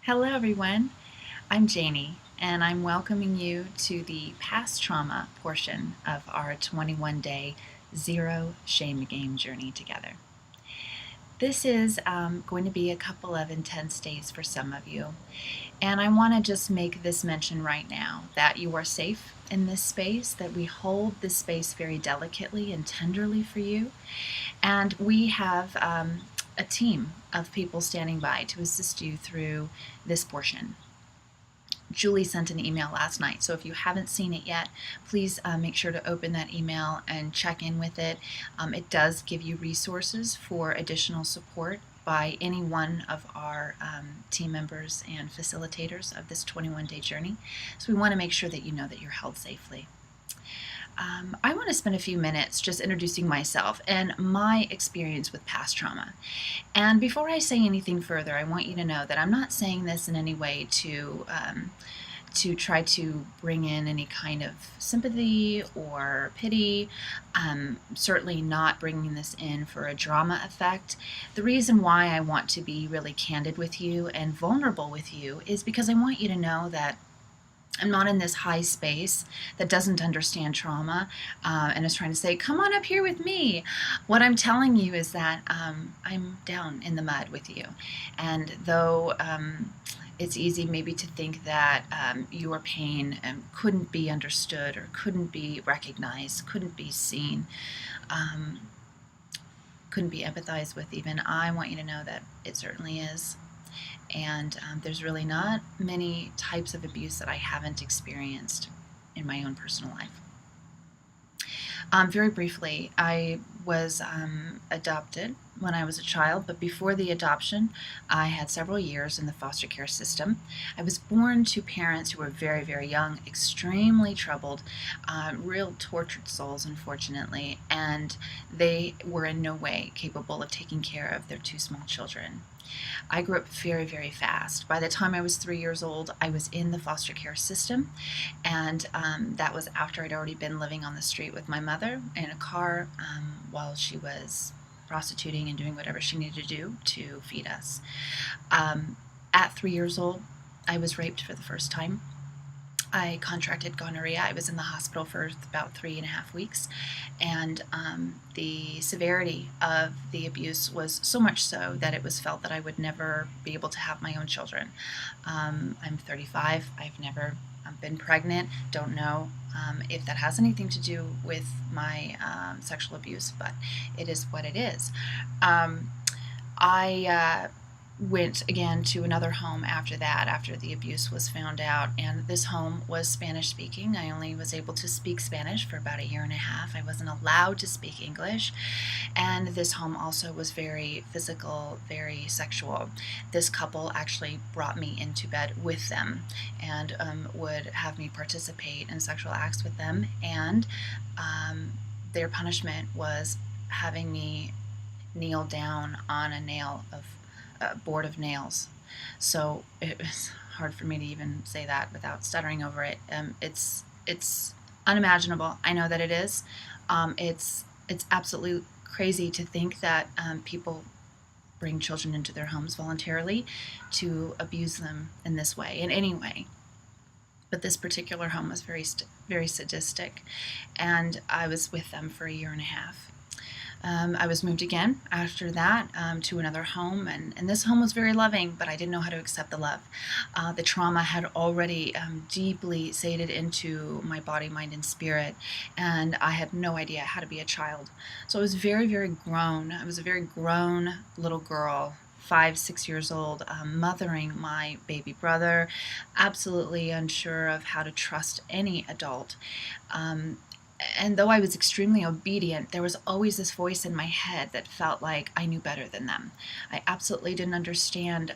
Hello, everyone. I'm Janie, and I'm welcoming you to the past trauma portion of our 21-day zero shame game journey together. This is going to be a couple of intense days for some of you, and I want to just make this mention right now that you are safe in this space, that we hold this space very delicately and tenderly for you, and we have a team of people standing by to assist you through this portion. Julie sent an email last night, so if you haven't seen it yet, please make sure to open that email and check in with it. It does give you resources for additional support by any one of our team members and facilitators of this 21-day journey. So we want to make sure that you know that you're held safely. I want to spend a few minutes just introducing myself and my experience with past trauma. And before I say anything further, I want you to know that I'm not saying this in any way to try to bring in any kind of sympathy or pity. Certainly not bringing this in for a drama effect. The reason why I want to be really candid with you and vulnerable with you is because I want you to know that I'm not in this high space that doesn't understand trauma and is trying to say, come on up here with me. What I'm telling you is that I'm down in the mud with you. And though it's easy maybe to think that your pain couldn't be understood or couldn't be recognized, couldn't be seen, couldn't be empathized with even, I want you to know that it certainly is. And there's really not many types of abuse that I haven't experienced in my own personal life. Very briefly, I was adopted when I was a child, but before the adoption, I had several years in the foster care system. I was born to parents who were very, very young, extremely troubled, real tortured souls, unfortunately, and they were in no way capable of taking care of their two small children. I grew up very, very fast. By the time I was 3 years old, I was in the foster care system, and that was after I'd already been living on the street with my mother in a car while she was prostituting and doing whatever she needed to do to feed us. At 3 years old, I was raped for the first time. I contracted gonorrhea. I was in the hospital for about 3.5 weeks, and the severity of the abuse was so much so that it was felt that I would never be able to have my own children. I'm 35. I've never been pregnant. Don't know if that has anything to do with my sexual abuse, but it is what it is. I went again to another home after that, after the abuse was found out, and this home was Spanish speaking. I only was able to speak Spanish for about 1.5 years. I wasn't allowed to speak English, and this home also was very physical, very sexual. This couple actually brought me into bed with them and would have me participate in sexual acts with them, and their punishment was having me kneel down on a board of nails. So it was hard for me to even say that without stuttering over it. It's unimaginable. I know that it is. It's absolutely crazy to think that people bring children into their homes voluntarily to abuse them in this way, in any way. But this particular home was very sadistic, and I was with them for 1.5 years. I was moved again after that to another home, and this home was very loving, but I didn't know how to accept the love. The trauma had already deeply sated into my body, mind, and spirit, and I had no idea how to be a child. So I was very, very grown. I was a very grown little girl, 5, 6 years old, mothering my baby brother, absolutely unsure of how to trust any adult. And though I was extremely obedient, there was always this voice in my head that felt like I knew better than them. I absolutely didn't understand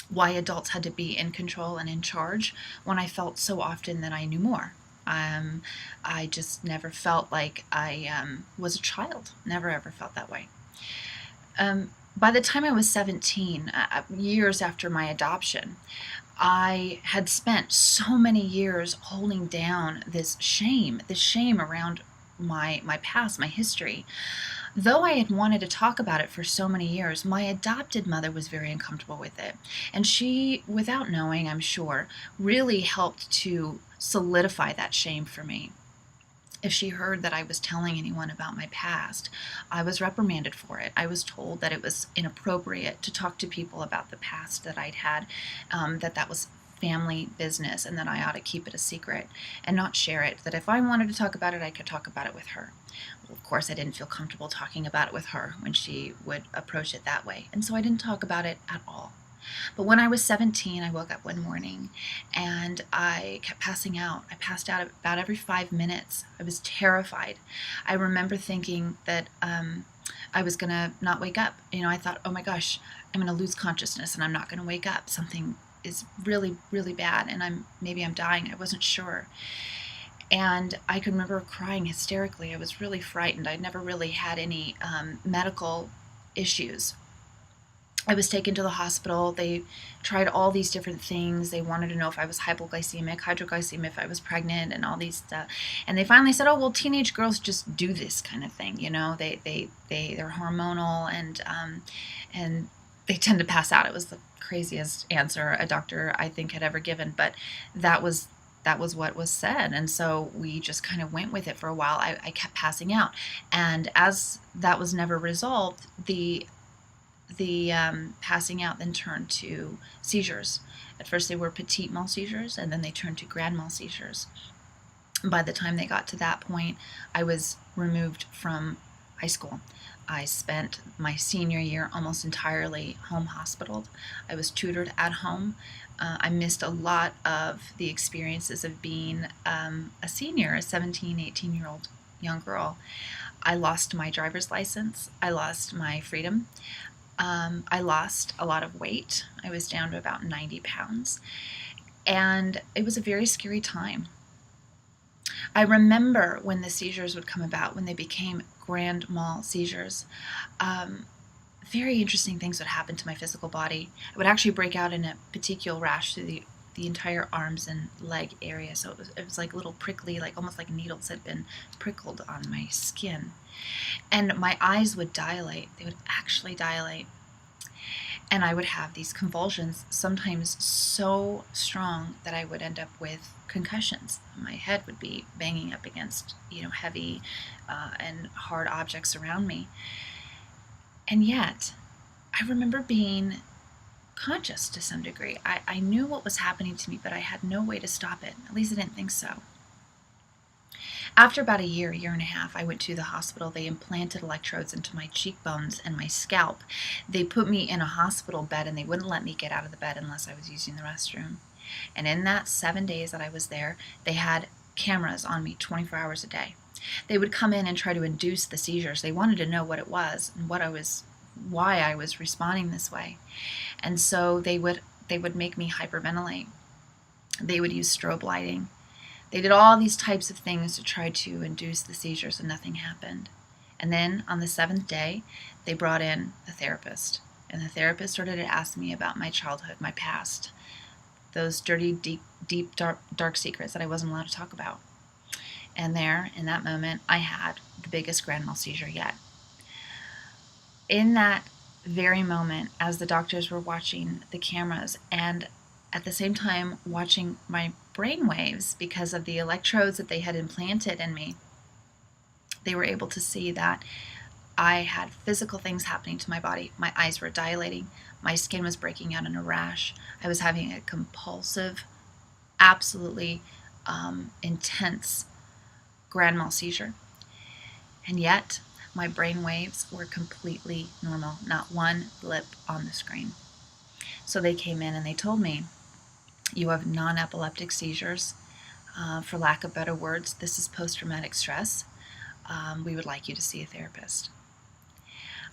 why adults had to be in control and in charge when I felt so often that I knew more. I just never felt like I was a child. Never ever felt that way. By the time I was 17, years after my adoption, I had spent so many years holding down this shame around my past, my history. Though I had wanted to talk about it for so many years, my adopted mother was very uncomfortable with it. And she, without knowing, I'm sure, really helped to solidify that shame for me. If she heard that I was telling anyone about my past, I was reprimanded for it. I was told that it was inappropriate to talk to people about the past that I'd had, that was family business, and that I ought to keep it a secret and not share it, that if I wanted to talk about it, I could talk about it with her. Well, of course, I didn't feel comfortable talking about it with her when she would approach it that way, and so I didn't talk about it at all. But when I was 17, I woke up one morning and I kept passing out. I passed out about every 5 minutes. I was terrified. I remember thinking that I was going to not wake up. I thought, oh my gosh, I'm going to lose consciousness and I'm not going to wake up. Something is really, really bad, and maybe I'm dying. I wasn't sure. And I can remember crying hysterically. I was really frightened. I'd never really had any medical issues. I was taken to the hospital. They tried all these different things. They wanted to know if I was hypoglycemic, hydroglycemic, if I was pregnant, and all these stuff. And they finally said, "Oh, well, teenage girls just do this kind of thing. They're hormonal and they tend to pass out." It was the craziest answer a doctor I think had ever given, but that was what was said. And so we just kind of went with it for a while. I kept passing out, and as that was never resolved, the passing out then turned to seizures. At first they were petit mal seizures, and then they turned to grand mal seizures. By the time they got to that point, I was removed from high school. I spent my senior year almost entirely home hospitaled. I was tutored at home. I missed a lot of the experiences of being a senior, a 17, 18-year-old young girl. I lost my driver's license. I lost my freedom. I lost a lot of weight. I was down to about 90 pounds. And it was a very scary time. I remember when the seizures would come about, when they became grand mal seizures. Very interesting things would happen to my physical body. I would actually break out in a petechial rash through the entire arms and leg area. So it was like little prickly, like almost like needles had been prickled on my skin. And my eyes would dilate. They would actually dilate. And I would have these convulsions, sometimes so strong that I would end up with concussions. My head would be banging up against, heavy and hard objects around me. And yet, I remember being conscious to some degree. I knew what was happening to me, but I had no way to stop it. At least I didn't think so. After about a year and a half, I went to the hospital. They implanted electrodes into my cheekbones and my scalp. They put me in a hospital bed, and they wouldn't let me get out of the bed unless I was using the restroom. And in that 7 days that I was there, they had cameras on me 24 hours a day. They would come in and try to induce the seizures. They wanted to know what it was and why I was responding this way. And so they would make me hyperventilate. They would use strobe lighting. They did all these types of things to try to induce the seizures, and nothing happened. And then on the 7th day, they brought in a therapist. And the therapist started to ask me about my childhood, my past, those dirty, deep, dark secrets that I wasn't allowed to talk about. And there, in that moment, I had the biggest grand mal seizure yet. In that very moment, as the doctors were watching the cameras and at the same time watching my brain waves because of the electrodes that they had implanted in me, they were able to see that I had physical things happening to my body. My eyes were dilating. My skin was breaking out in a rash. I was having a compulsive, absolutely intense grand mal seizure. And yet, my brain waves were completely normal, not one blip on the screen. So they came in and they told me, "You have non-epileptic seizures. For lack of better words, this is post-traumatic stress. We would like you to see a therapist."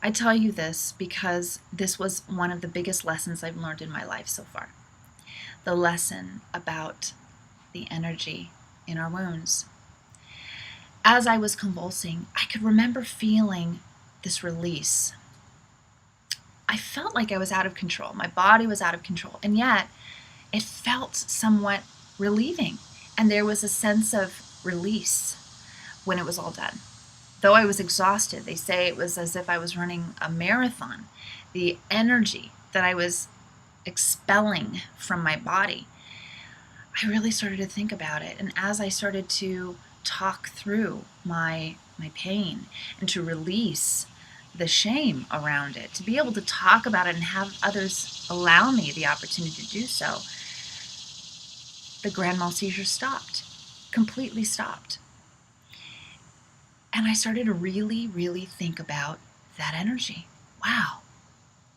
I tell you this because this was one of the biggest lessons I've learned in my life so far. The lesson about the energy in our wounds. As I was convulsing, I could remember feeling this release. I felt like I was out of control. My body was out of control. And yet, it felt somewhat relieving. And there was a sense of release when it was all done. Though I was exhausted, they say it was as if I was running a marathon. The energy that I was expelling from my body, I really started to think about it. And as I started to talk through my pain and to release the shame around it, to be able to talk about it and have others allow me the opportunity to do so, the grand mal seizure stopped, completely stopped. And I started to really, really think about that energy. Wow,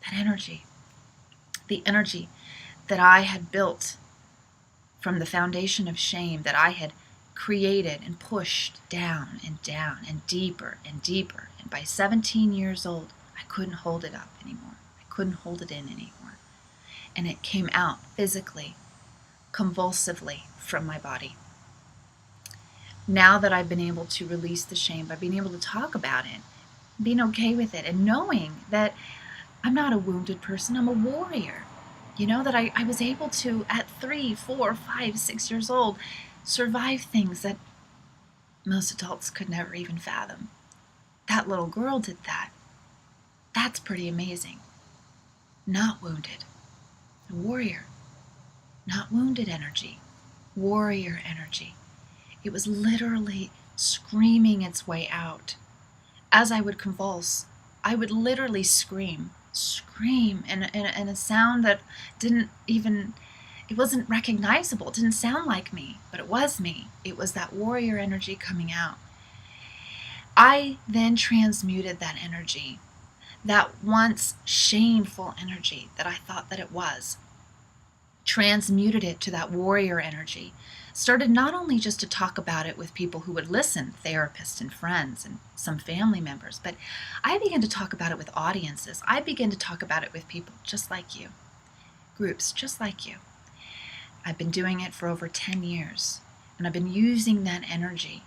that energy. The energy that I had built from the foundation of shame, that I had created and pushed down and down and deeper and deeper. And by 17 years old, I couldn't hold it up anymore. I couldn't hold it in anymore. And it came out physically, convulsively from my body. Now that I've been able to release the shame, by being able to talk about it, being okay with it, and knowing that I'm not a wounded person, I'm a warrior. You know, that I was able to, at 3, 4, 5, 6 years old, survive things that most adults could never even fathom. That little girl did that. That's pretty amazing. Not wounded. A warrior. Not wounded energy. Warrior energy. It was literally screaming its way out. As I would convulse, I would literally scream in a sound that didn't even, it wasn't recognizable. It didn't sound like me, but it was me. It was that warrior energy coming out. I then transmuted that energy, that once shameful energy that I thought that it was, transmuted it to that warrior energy. Started not only just to talk about it with people who would listen, therapists and friends and some family members, but I began to talk about it with audiences. I began to talk about it with people just like you, groups just like you. I've been doing it for over 10 years, and I've been using that energy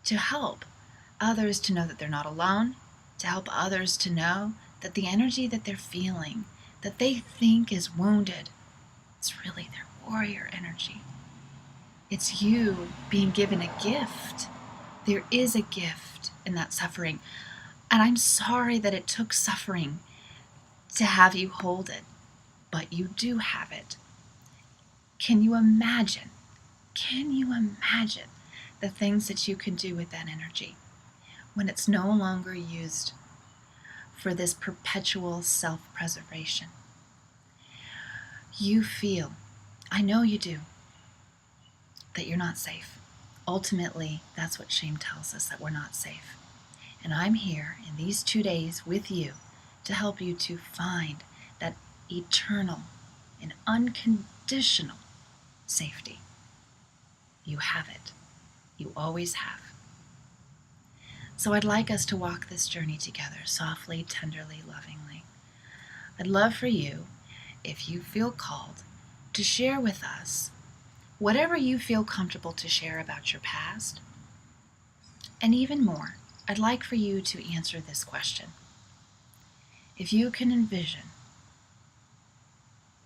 to help others to know that they're not alone, to help others to know that the energy that they're feeling, that they think is wounded, it's really their warrior energy. It's you being given a gift. There is a gift in that suffering. And I'm sorry that it took suffering to have you hold it, but you do have it. Can you imagine? Can you imagine the things that you can do with that energy when it's no longer used for this perpetual self-preservation? You feel, I know you do, that you're not safe. Ultimately, that's what shame tells us, that we're not safe. And I'm here in these 2 days with you to help you to find that eternal and unconditional safety. You have it. You always have. So I'd like us to walk this journey together, softly, tenderly, lovingly. I'd love for you, if you feel called, to share with us whatever you feel comfortable to share about your past. And even more, I'd like for you to answer this question. If you can envision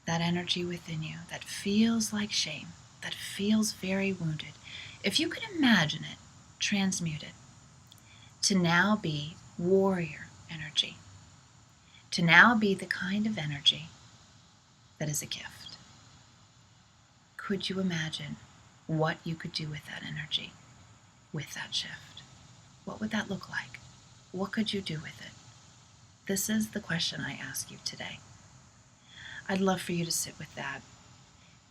that energy within you that feels like shame, that feels very wounded, if you can imagine it transmuted to now be warrior energy, to now be the kind of energy that is a gift. Could you imagine what you could do with that energy, with that shift? What would that look like? What could you do with it? This is the question I ask you today. I'd love for you to sit with that.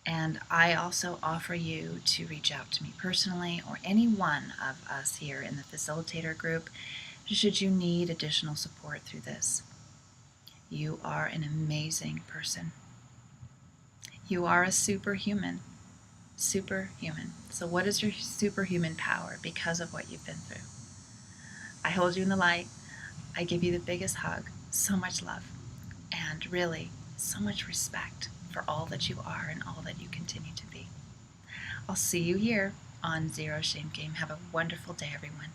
And I also offer you to reach out to me personally or any one of us here in the facilitator group should you need additional support through this. You are an amazing person. You are a superhuman. Superhuman. So what is your superhuman power because of what you've been through? I hold you in the light. I give you the biggest hug. So much love. And really, so much respect for all that you are and all that you continue to be. I'll see you here on Zero Shame Game. Have a wonderful day, everyone.